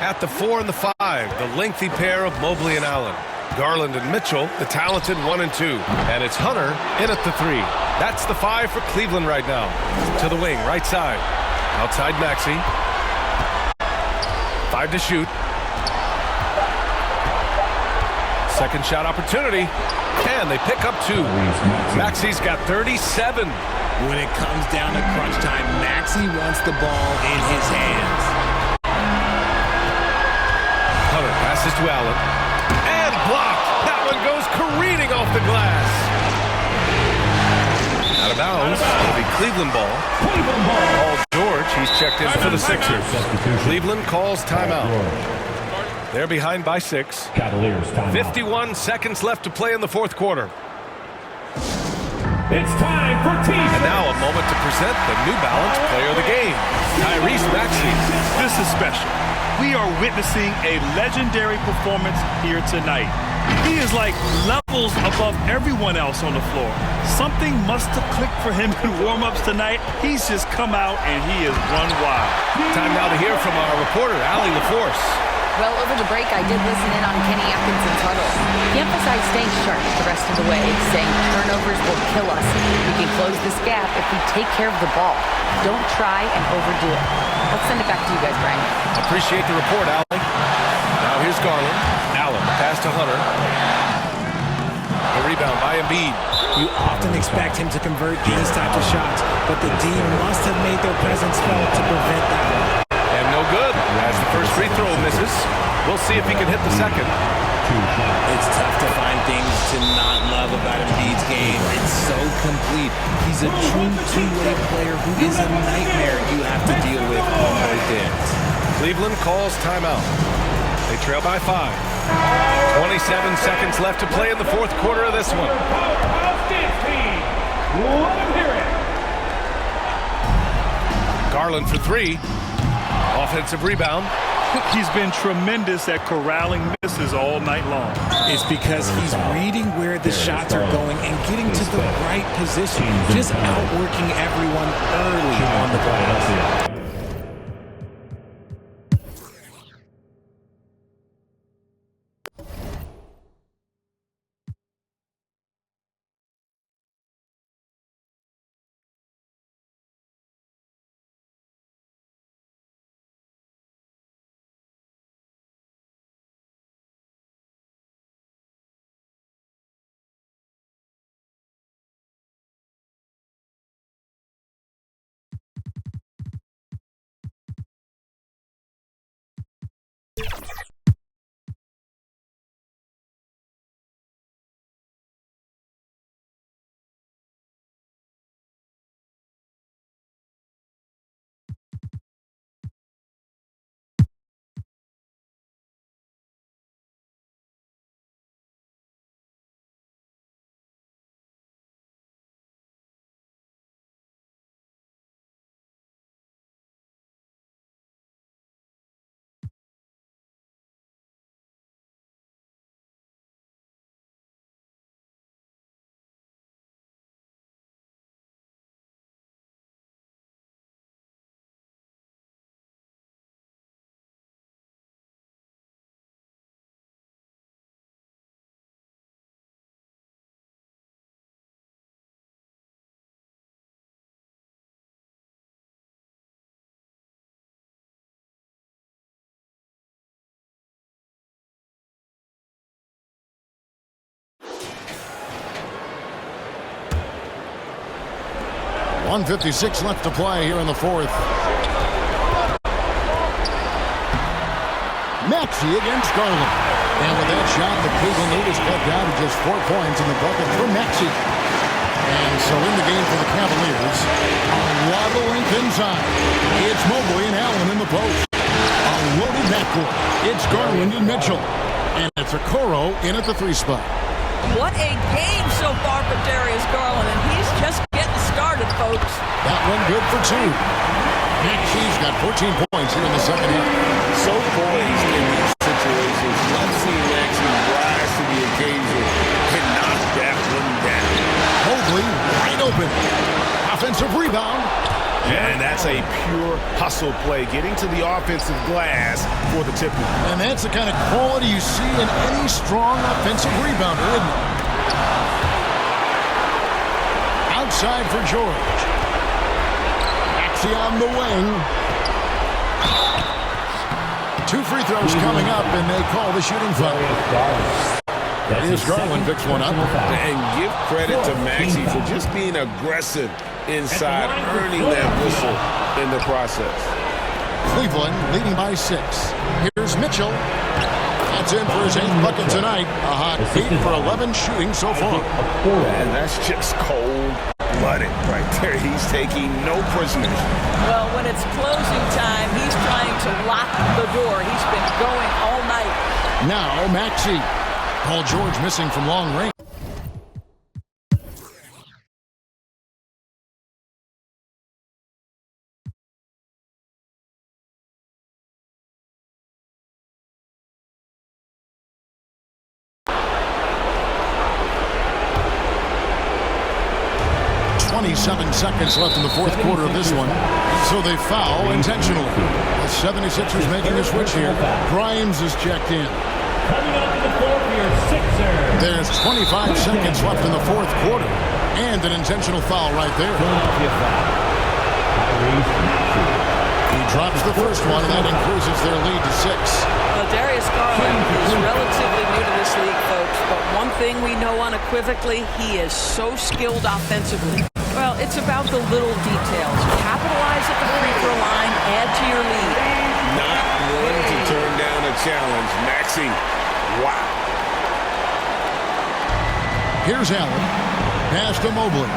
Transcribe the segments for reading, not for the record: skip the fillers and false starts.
At the 4 and the 5, the lengthy pair of Mobley and Allen. Garland and Mitchell, the talented 1 and 2. And it's Hunter in at the 3. That's the 5 for Cleveland right now. To the wing, right side. Outside Maxey. 5 to shoot. Second shot opportunity. And they pick up 2. Maxey's got 37. When it comes down to crunch time, Maxey wants the ball in his hands. Hunter passes to Allen. And blocked. That one goes careening off the glass. Out of bounds. It'll be Cleveland ball. Paul George, he's checked in for the Sixers. Cleveland calls timeout. They're behind by 6. Cavaliers timeout. 51 seconds left to play in the fourth quarter. It's time for team. And now a moment to present the New Balance Player of the Game, Tyrese Maxey. This is special. We are witnessing a legendary performance here tonight. He is like levels above everyone else on the floor. Something must have clicked for him in warm-ups tonight. He's just come out and he has run wild. Time now to hear from our reporter, Allie LaForce. Well, over the break, I did listen in on Kenny Atkinson's huddle. He emphasized staying sharp the rest of the way, saying turnovers will kill us. We can close this gap if we take care of the ball. Don't try and overdo it. Let's send it back to you guys, Brian. Appreciate the report, Allie. Now here's Garland. Allen, pass to Hunter. The rebound by Embiid. You often expect him to convert these types of shots, but the D must have made their presence felt to prevent that one. And no good, as the first free throw misses. We'll see if he can hit the second. It's tough to find things to not love about Embiid's game. It's so complete. He's a true two-way player who is a nightmare you have to deal with on both ends. Cleveland calls timeout. They trail by 5. 27 seconds left to play in the fourth quarter of this one. Garland for 3. Offensive rebound. He's been tremendous at corralling misses all night long. It's because he's reading where the shots are going and getting to the right position, just outworking everyone early on the play. .156 left to play here in the fourth. Maxey against Garland. And with that shot, the Cleveland lead is cut down to just 4 points in the bucket for Maxey. And so in the game for the Cavaliers, a lot of length inside. It's Mobley and Allen in the post. A loaded backcourt. It's Garland and Mitchell. And it's Okoro in at the 3 spot. What a game so far for Darius Garland, and he's just getting started, folks. That one good for 2. Maxey's got 14 points here in the second half. So poised in these situations. Let's see Maxey rise to the occasion and knock that one down. Mobley wide open. Offensive rebound. And that's a pure hustle play, getting to the offensive glass for the tip. And that's the kind of quality you see in any strong offensive rebounder, isn't it? Outside for George. Maxey on the wing. 2 free throws coming up, and they call the shooting foul. Here's Garland picks one up. And give credit to Maxey for just being aggressive inside, earning that whistle in the process. Cleveland leading by 6. Here's Mitchell. That's in for his 8th bucket tonight. A hot 8 for 11 shooting so far. And that's just cold-blooded right there. He's taking no prisoners. Well, when it's closing time, he's trying to lock the door. He's been going all night. Now Maxey. Paul George missing from long range. Seconds left in the 4th quarter of this one. So they foul intentionally. The 76ers making a switch here. Grimes is checked in. Coming up to the floor for your Sixers. There's 25 seconds left in the 4th quarter. And an intentional foul right there. Philadelphia foul. Tyrese Maxey. He drops the first one, and that increases their lead to 6. Well, Darius Garland is relatively new to this league, folks. But one thing we know unequivocally, he is so skilled offensively. Well, it's about the little details. Capitalize at the free throw line, add to your lead. Not willing to turn down a challenge. Maxey, wow. Here's Allen. Pass to Mobley.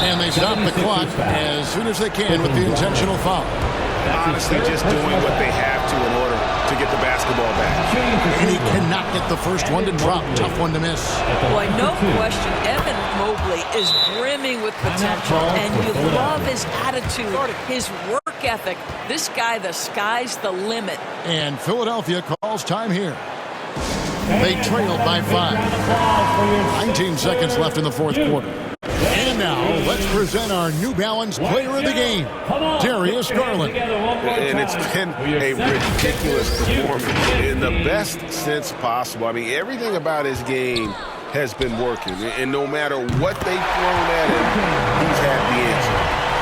And they stop the clock as soon as they can with the intentional foul. Honestly, just doing what they have to in order to get the basketball back. And he cannot get the first one to drop. Tough one to miss. Boy, no question, Evan Mobley is brimming with potential, and you love his attitude, his work ethic. This guy, the sky's the limit. And Philadelphia calls time here. They trailed by 5. 19 seconds left in the 4th quarter. And now, let's present our New Balance player of the game, Darius Garland. And it's been a ridiculous performance in the best sense possible. I mean, everything about his game has been working. And no matter what they've thrown at him, he's had the answer.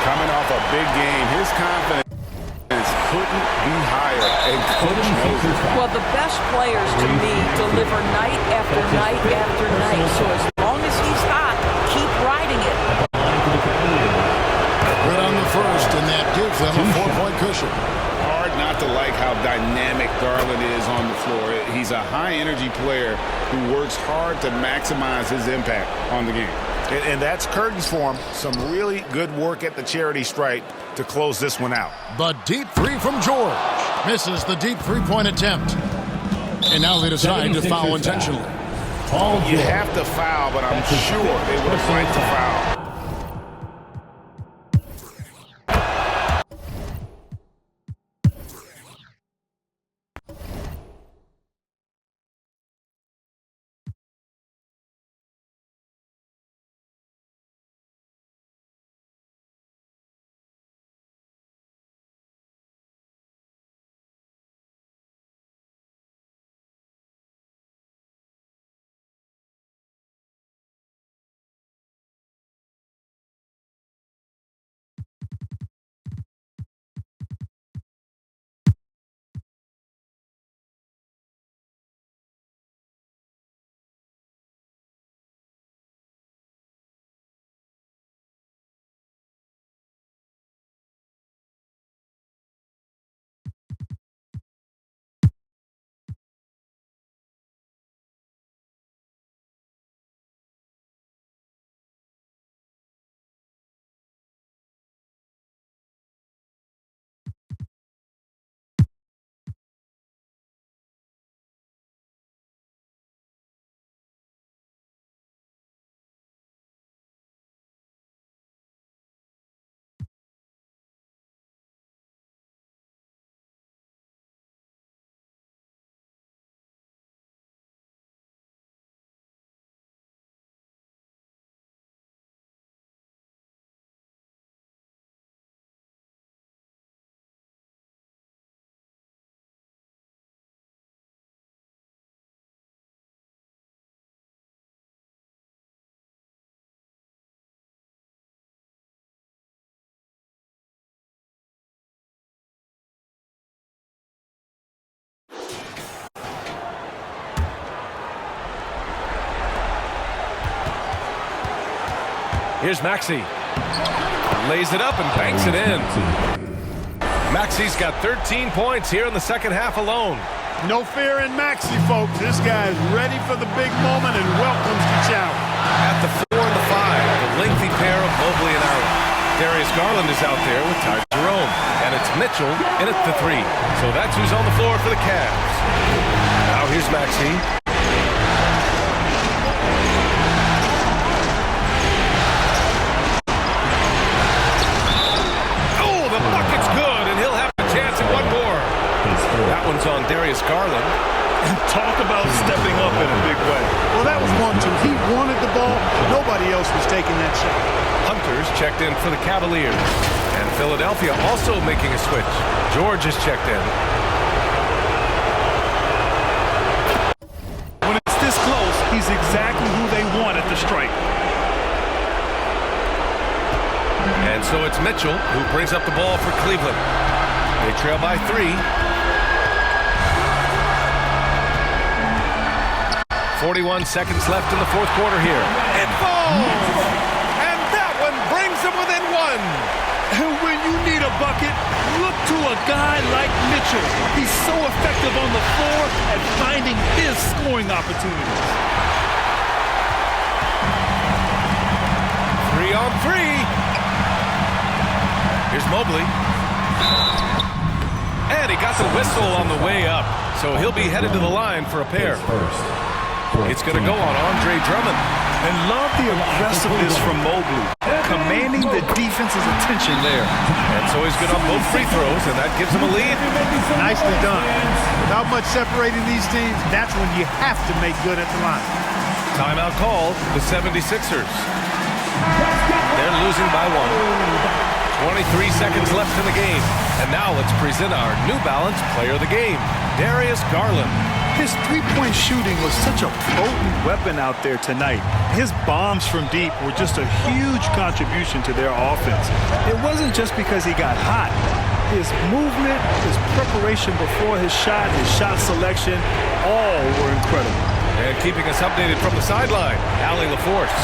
Coming off a big game, his confidence couldn't be higher. And coach knows it. Well, the best players, to me, deliver night after night after night. So as long as he's hot, keep riding it. Good on the first, and that gives them a 4-point cushion. Hard not to like how dynamic Garland is on the floor. He's a high-energy player who works hard to maximize his impact on the game. And that's curtains for him. Some really good work at the charity stripe to close this one out. The deep 3 from George. Misses the deep 3-point attempt. And now they decide to foul intentionally. You have to foul, but I'm sure they would have liked to foul. Here's Maxey. Lays it up and banks it in. Maxey's got 13 points here in the second half alone. No fear in Maxey, folks. This guy's ready for the big moment and welcomes the challenge. At the 4 and the 5, the lengthy pair of Mobley and Allen. Darius Garland is out there with Ty Jerome. And it's Mitchell in at the 3. So that's who's on the floor for the Cavs. Now here's Maxey. Oh, the bucket's good, and he'll have a chance at one more. That one's on Darius Garland. Talk about stepping up in a big way. Well, that was 1-2. He wanted the ball. Nobody else was taking that shot. Hunter's checked in for the Cavaliers. And Philadelphia also making a switch. George is checked in. When it's this close, he's exactly who they want at the strike. And so it's Mitchell who brings up the ball for Cleveland. They trail by 3. 41 seconds left in the fourth quarter here. It falls! And that one brings them within 1. And when you need a bucket, look to a guy like Mitchell. He's so effective on the floor at finding his scoring opportunities. 3 on 3. Here's Mobley. And he got the whistle on the way up. So he'll be headed to the line for a pair. It's going to go on Andre Drummond. And love the aggressiveness from Mobley, commanding the defense's attention there. And so he's good on both free throws, and that gives him a lead. Nicely done. Without much separating these teams, that's when you have to make good at the line. Timeout called, the 76ers. They're losing by 1. 23 seconds left in the game. And now let's present our New Balance Player of the Game, Darius Garland. His three-point shooting was such a potent weapon out there tonight. His bombs from deep were just a huge contribution to their offense. It wasn't just because he got hot. His movement, his preparation before his shot selection, all were incredible. And keeping us updated from the sideline, Allie LaForce.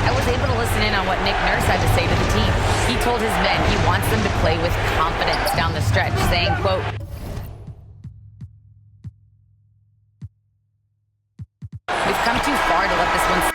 I was able to listen in on what Nick Nurse had to say to the team. He told his men he wants them to play with confidence down the stretch, saying, quote, "We've come too far to let this one